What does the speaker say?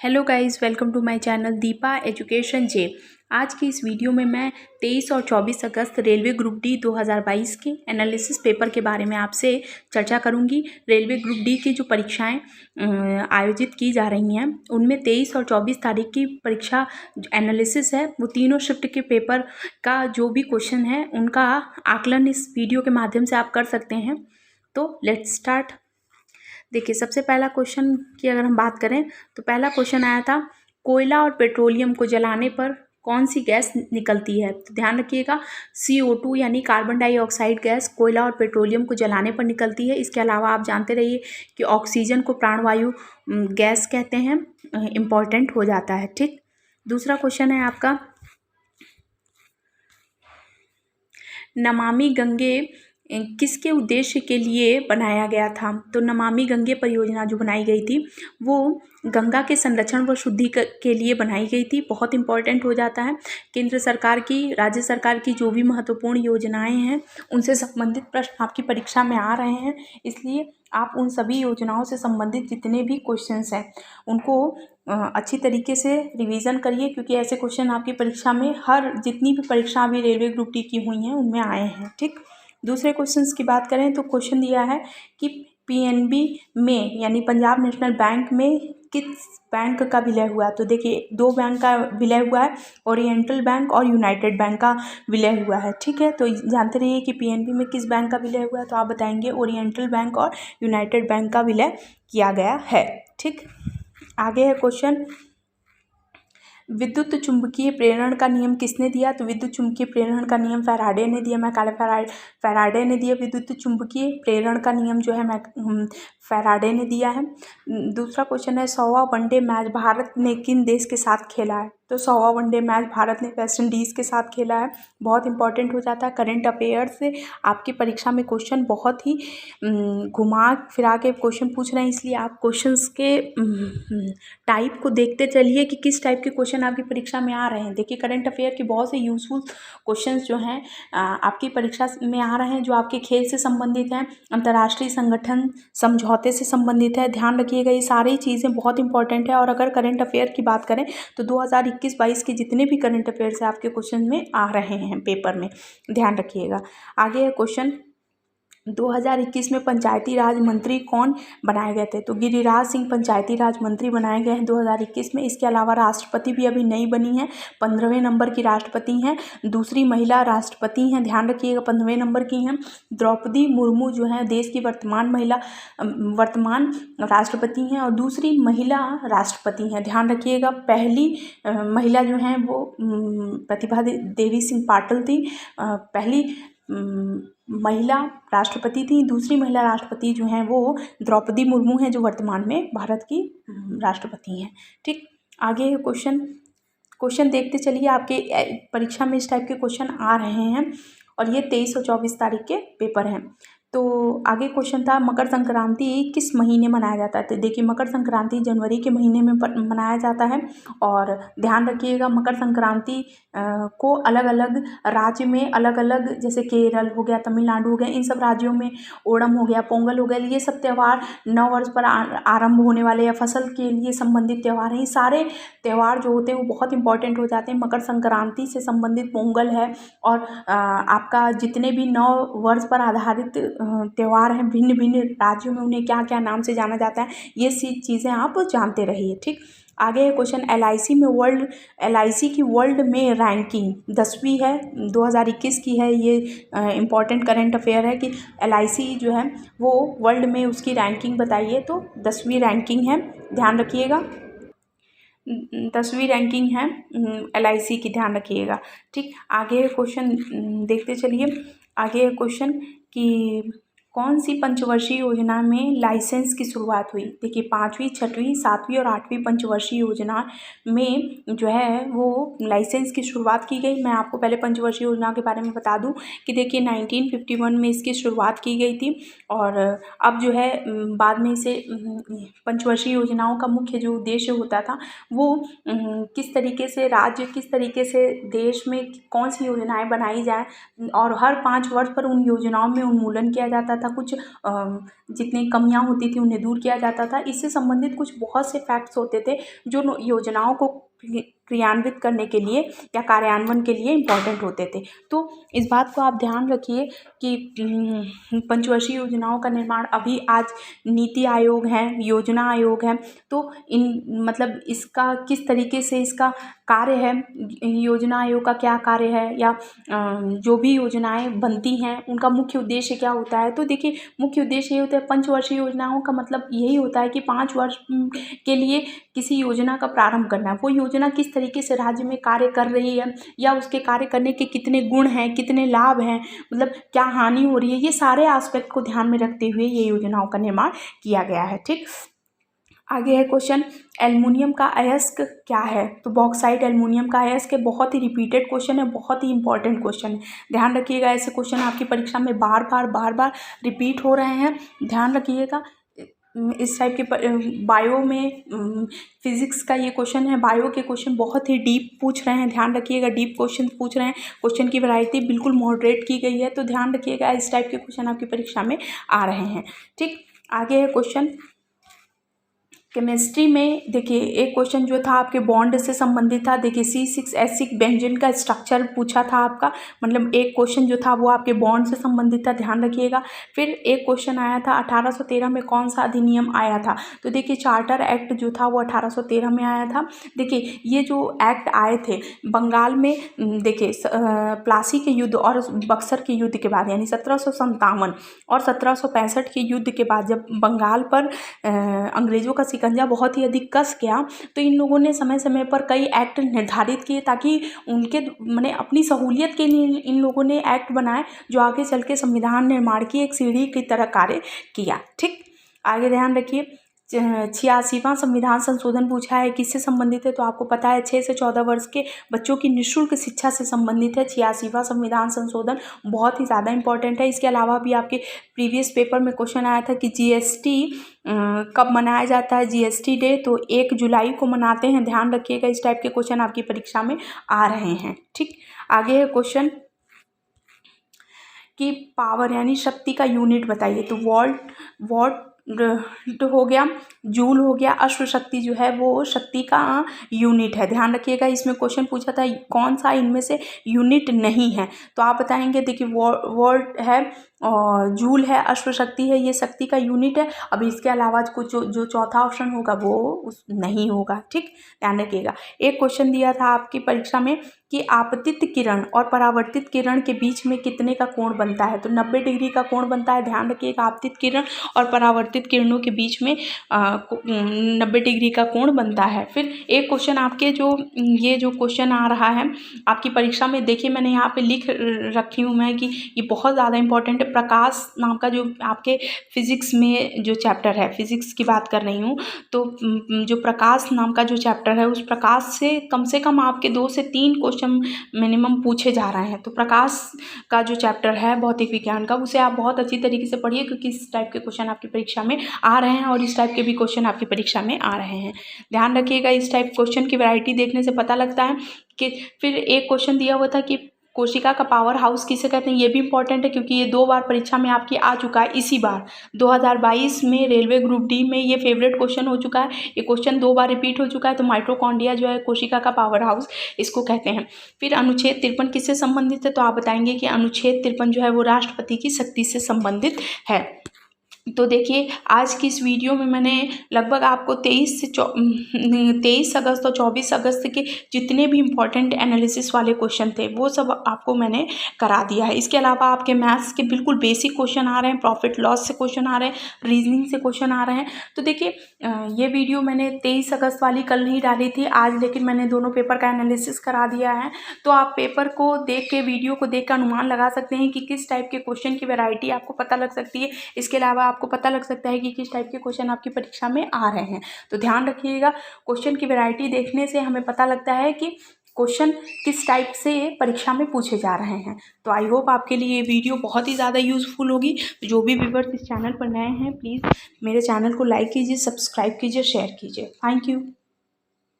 Hello guys, welcome to my channel Deepa education J. आज की इस वीडियो में मैं 23 और 24 अगस्त रेलवे ग्रुप डी 2022 के एनालिसिस पेपर के बारे में आपसे चर्चा करूंगी। रेलवे ग्रुप डी की जो परीक्षाएं आयोजित की जा रही हैं उनमें 23 और 24 तारीख की परीक्षा एनालिसिस है। वो तीनों शिफ्ट के पेपर का जो भी क्वेश्चन है उनका आकलन इस वीडियो के माध्यम से आप कर सकते हैं। तो लेट्स स्टार्ट। देखिए, सबसे पहला क्वेश्चन की अगर हम बात करें तो पहला क्वेश्चन आया था, कोयला और पेट्रोलियम को जलाने पर कौन सी गैस निकलती है। तो ध्यान रखिएगा, CO2 यानी कार्बन डाइऑक्साइड गैस कोयला और पेट्रोलियम को जलाने पर निकलती है। इसके अलावा आप जानते रहिए कि ऑक्सीजन को प्राणवायु गैस कहते हैं, इम्पॉर्टेंट हो जाता है। ठीक, दूसरा क्वेश्चन है आपका, नमामि गंगे किसके उद्देश्य के लिए बनाया गया था। तो नमामि गंगे परियोजना जो बनाई गई थी वो गंगा के संरक्षण व शुद्धि के लिए बनाई गई थी। बहुत इंपॉर्टेंट हो जाता है। केंद्र सरकार की, राज्य सरकार की जो भी महत्वपूर्ण योजनाएं हैं उनसे संबंधित प्रश्न आपकी परीक्षा में आ रहे हैं, इसलिए आप उन सभी योजनाओं से संबंधित जितने भी क्वेश्चंस हैं उनको अच्छी तरीके से रिवीजन करिए, क्योंकि ऐसे क्वेश्चन आपकी परीक्षा में हर जितनी भी परीक्षा अभी रेलवे ग्रुप डी की हुई हैं उनमें आए हैं। ठीक, दूसरे क्वेश्चंस की बात करें तो क्वेश्चन दिया है कि PNB में यानी पंजाब नेशनल बैंक में किस बैंक का विलय हुआ। तो देखिए, दो बैंक का विलय हुआ है, ओरिएंटल बैंक और यूनाइटेड बैंक का विलय हुआ है। ठीक है, तो जानते रहिए कि PNB में किस बैंक का विलय हुआ है। तो आप बताएंगे ओरिएंटल बैंक और यूनाइटेड बैंक का विलय किया गया है। ठीक, आगे है क्वेश्चन, विद्युत चुंबकीय प्रेरण का नियम किसने दिया। तो विद्युत चुंबकीय प्रेरण का नियम फैराडे ने दिया, फैराडे ने दिया। विद्युत चुंबकीय प्रेरण का नियम जो है फैराडे ने दिया है। दूसरा क्वेश्चन है, 100वां वनडे मैच भारत ने किन देश के साथ खेला है। तो 100वां वनडे मैच भारत ने वेस्ट इंडीज़ के साथ खेला है। बहुत इंपॉर्टेंट हो जाता है। करंट अफेयर से आपकी परीक्षा में क्वेश्चन बहुत ही घुमा फिरा के क्वेश्चन पूछ रहे हैं, इसलिए आप क्वेश्चंस के टाइप को देखते चलिए कि किस टाइप के क्वेश्चन आपकी परीक्षा में आ रहे हैं। देखिए, करंट अफेयर के बहुत से यूजफुल क्वेश्चंस जो हैं आपकी परीक्षा में आ रहे हैं, जो आपके खेल से संबंधित हैं, अंतर्राष्ट्रीय संगठन समझौते से संबंधित है। ध्यान रखिएगा, ये सारी चीज़ें बहुत इंपॉर्टेंट है। और अगर करंट अफेयर की बात करें तो 2021-22 के जितने भी करंट अफेयर से आपके क्वेश्चन में आ रहे हैं पेपर में, ध्यान रखिएगा। आगे है क्वेश्चन, 2021 में पंचायती राज मंत्री कौन बनाए गए थे। तो गिरिराज सिंह पंचायती राज मंत्री बनाए गए हैं 2021 में। इसके अलावा राष्ट्रपति भी अभी नई बनी है, 15वें नंबर की राष्ट्रपति हैं, दूसरी महिला राष्ट्रपति हैं। ध्यान रखिएगा, 15वें नंबर की हैं। द्रौपदी मुर्मू जो है देश की वर्तमान राष्ट्रपति हैं और दूसरी महिला राष्ट्रपति हैं। ध्यान रखिएगा, पहली महिला जो हैं वो प्रतिभा देवी सिंह पाटिल थी, पहली महिला राष्ट्रपति थी। दूसरी महिला राष्ट्रपति जो हैं वो द्रौपदी मुर्मू हैं, जो वर्तमान में भारत की राष्ट्रपति हैं। ठीक, आगे क्वेश्चन देखते चलिए। आपके परीक्षा में इस टाइप के क्वेश्चन आ रहे हैं और ये 23 और 24 तारीख के पेपर हैं। तो आगे क्वेश्चन था, मकर संक्रांति किस महीने मनाया जाता है। तो देखिए, मकर संक्रांति जनवरी के महीने में मनाया जाता है। और ध्यान रखिएगा, मकर संक्रांति को अलग अलग राज्य में अलग अलग, जैसे केरल हो गया, तमिलनाडु हो गया, इन सब राज्यों में ओणम हो गया, पोंगल हो गया, ये सब त्यौहार नव वर्ष पर आरंभ होने वाले या फसल के लिए संबंधित त्यौहार हैं। ये सारे त्यौहार जो होते हैं वो बहुत इंपॉर्टेंट हो जाते हैं। मकर संक्रांति से संबंधित पोंगल है और आपका जितने भी नव वर्ष पर आधारित त्यौहार हैं भिन्न भिन्न राज्यों में, उन्हें क्या क्या नाम से जाना जाता है, ये चीज़ें आप जानते रहिए। ठीक, आगे है क्वेश्चन, LIC की वर्ल्ड में रैंकिंग 10वीं है, 2021 की है। ये इम्पॉर्टेंट करंट अफेयर है कि LIC जो है वो वर्ल्ड में उसकी रैंकिंग बताइए। तो 10वीं रैंकिंग है, ध्यान रखिएगा, 10वीं रैंकिंग है LIC की, ध्यान रखिएगा। ठीक, आगे क्वेश्चन देखते चलिए। आगे क्वेश्चन कि कौन सी पंचवर्षीय योजना में लाइसेंस की शुरुआत हुई। देखिए, 5वीं, 6वीं, 7वीं और 8वीं पंचवर्षीय योजना में जो है वो लाइसेंस की शुरुआत की गई। मैं आपको पहले पंचवर्षीय योजना के बारे में बता दूं कि देखिए 1951 में इसकी शुरुआत की गई थी और अब जो है बाद में इसे पंचवर्षीय योजनाओं का मुख्य जो उद्देश्य होता था वो किस तरीके से राज्य, किस तरीके से देश में कौन सी योजनाएं बनाई जाए और हर 5 वर्ष पर उन योजनाओं में उन्मूलन किया जाता था। था, कुछ जितनी कमियां होती थी उन्हें दूर किया जाता था। इससे संबंधित कुछ बहुत से फैक्ट्स होते थे जो योजनाओं को क्रियान्वित करने के लिए या कार्यान्वयन के लिए इम्पॉर्टेंट होते थे। तो इस बात को आप ध्यान रखिए कि पंचवर्षीय योजनाओं का निर्माण अभी आज नीति आयोग है, योजना आयोग है, तो इन मतलब इसका किस तरीके से इसका कार्य है, योजना आयोग का क्या कार्य है, या जो भी योजनाएं बनती हैं उनका मुख्य उद्देश्य क्या होता है। तो देखिए, मुख्य उद्देश्य ये होता है, पंचवर्षीय योजनाओं का मतलब यही होता है कि 5 वर्ष के लिए किसी योजना का प्रारंभ करना है। वो योजना किस तरीके से राज्य में कार्य कर रही है, या उसके कार्य करने के कितने गुण हैं, कितने लाभ हैं, मतलब क्या हानि हो रही है, ये सारे एस्पेक्ट को ध्यान में रखते हुए ये योजनाओं का निर्माण किया गया है। ठीक, आगे है क्वेश्चन, एल्युमिनियम का अयस्क क्या है। तो बॉक्साइट एल्युमिनियम का अयस्क है। बहुत ही रिपीटेड क्वेश्चन है, बहुत ही इंपॉर्टेंट क्वेश्चन है, ध्यान रखिएगा। ऐसे क्वेश्चन आपकी परीक्षा में बार बार रिपीट हो रहे हैं, ध्यान रखिएगा। इस टाइप के बायो में फिजिक्स का ये क्वेश्चन है, बायो के क्वेश्चन बहुत ही डीप पूछ रहे हैं, ध्यान रखिएगा। डीप क्वेश्चन पूछ रहे हैं, क्वेश्चन की वैरायटी बिल्कुल मॉडरेट की गई है, तो ध्यान रखिएगा। इस टाइप के क्वेश्चन आपकी परीक्षा में आ रहे हैं। ठीक, आगे है क्वेश्चन केमिस्ट्री में। देखिए, एक क्वेश्चन जो था आपके बॉन्ड से संबंधित था। देखिए, C6H6 बेंजीन का स्ट्रक्चर पूछा था आपका, मतलब एक क्वेश्चन जो था वो आपके बॉन्ड से संबंधित था, ध्यान रखिएगा। फिर एक क्वेश्चन आया था 1813 में कौन सा अधिनियम आया था। तो देखिए, चार्टर एक्ट जो था वो 1813 में आया था। देखिए, ये जो एक्ट आए थे बंगाल में, देखिए प्लासी के युद्ध और बक्सर के युद्ध के बाद, यानी 1757 और 1765 के युद्ध के बाद, जब बंगाल पर अंग्रेजों का शिकंजा बहुत ही अधिक कस गया, तो इन लोगों ने समय समय पर कई एक्ट निर्धारित किए ताकि उनके मैंने अपनी सहूलियत के लिए इन लोगों ने एक्ट बनाए जो आगे चल के संविधान निर्माण की एक सीढ़ी की तरह कार्य किया। ठीक, आगे ध्यान रखिए। 86वां संविधान संशोधन पूछा है, किससे संबंधित है। तो आपको पता है 6 से 14 वर्ष के बच्चों की निःशुल्क शिक्षा से संबंधित है 86वां संविधान संशोधन, बहुत ही ज़्यादा इंपॉर्टेंट है। इसके अलावा भी आपके प्रीवियस पेपर में क्वेश्चन आया था कि GST कब मनाया जाता है, GST डे, तो 1 जुलाई को मनाते हैं, ध्यान रखिएगा। इस टाइप के क्वेश्चन आपकी परीक्षा में आ रहे हैं। ठीक, आगे है क्वेश्चन कि पावर यानी शक्ति का यूनिट बताइए। तो वॉट हो गया, जूल हो गया, अश्व शक्ति जो है वो शक्ति का यूनिट है, ध्यान रखिएगा। इसमें क्वेश्चन पूछा था कौन सा इनमें से यूनिट नहीं है, तो आप बताएंगे। देखिए, वॉट है और जूल है, अश्व शक्ति है, ये शक्ति का यूनिट है। अब इसके अलावा कुछ जो चौथा ऑप्शन होगा वो नहीं होगा। ठीक, ध्यान रखिएगा। एक क्वेश्चन दिया था आपकी परीक्षा में कि आपतित किरण और परावर्तित किरण के बीच में कितने का कोण बनता है। तो 90 डिग्री का कोण बनता है, ध्यान रखिएगा। आपतित किरण और परावर्तित किरणों के बीच में 90 डिग्री का कोण बनता है। फिर एक क्वेश्चन आपके ये जो क्वेश्चन आ रहा है आपकी परीक्षा में, देखिए मैंने यहाँ पे लिख रखी हूँ मैं कि ये बहुत ज़्यादा इंपॉर्टेंट है। प्रकाश नाम का जो आपके फिजिक्स में जो चैप्टर है, फिजिक्स की बात कर रही हूँ, तो जो प्रकाश नाम का जो चैप्टर है, उस प्रकाश से कम आपके 2 से 3 क्वेश्चन मिनिमम पूछे जा रहे हैं। तो प्रकाश का जो चैप्टर है भौतिक विज्ञान का, उसे आप बहुत अच्छी तरीके से पढ़िए, क्योंकि इस टाइप के क्वेश्चन आपकी परीक्षा में आ रहे हैं और इस टाइप के भी क्वेश्चन आपकी परीक्षा में आ रहे हैं, ध्यान रखिएगा। इस टाइप क्वेश्चन की वैरायटी देखने से पता लगता है कि फिर एक क्वेश्चन दिया हुआ था कि कोशिका का पावर हाउस किसे कहते हैं। ये भी इंपॉर्टेंट है क्योंकि ये 2 बार परीक्षा में आपकी आ चुका है। इसी बार 2022 में रेलवे ग्रुप डी में ये फेवरेट क्वेश्चन हो चुका है। ये क्वेश्चन 2 बार रिपीट हो चुका है। तो माइटोकॉन्ड्रिया जो है कोशिका का पावर हाउस, इसको कहते हैं। फिर अनुच्छेद 53 किससे संबंधित है, तो आप बताएंगे कि अनुच्छेद 53 जो है वो राष्ट्रपति की शक्ति से संबंधित है। तो देखिए, आज की इस वीडियो में मैंने लगभग आपको 23 अगस्त और 24 अगस्त के जितने भी इम्पॉर्टेंट एनालिसिस वाले क्वेश्चन थे वो सब आपको मैंने करा दिया है। इसके अलावा आपके मैथ्स के बिल्कुल बेसिक क्वेश्चन आ रहे हैं, प्रॉफिट लॉस से क्वेश्चन आ रहे हैं, रीजनिंग से क्वेश्चन आ रहे हैं। तो देखिए, ये वीडियो मैंने 23 अगस्त वाली कल नहीं डाली थी आज, लेकिन मैंने दोनों पेपर का एनालिसिस करा दिया है। तो आप पेपर को देख के, वीडियो को देख कर अनुमान लगा सकते हैं कि किस टाइप के क्वेश्चन की वैरायटी आपको पता लग सकती है। इसके अलावा आपको पता लग सकता है कि किस टाइप के क्वेश्चन आपकी परीक्षा में आ रहे हैं। तो ध्यान रखिएगा, क्वेश्चन की वैरायटी देखने से हमें पता लगता है कि क्वेश्चन किस टाइप से परीक्षा में पूछे जा रहे हैं। तो आई होप आपके लिए ये वीडियो बहुत ही ज़्यादा यूजफुल होगी। जो भी व्यूअर्स इस चैनल पर नए हैं, प्लीज़ मेरे चैनल को लाइक कीजिए, सब्सक्राइब कीजिए, शेयर कीजिए। Thank you.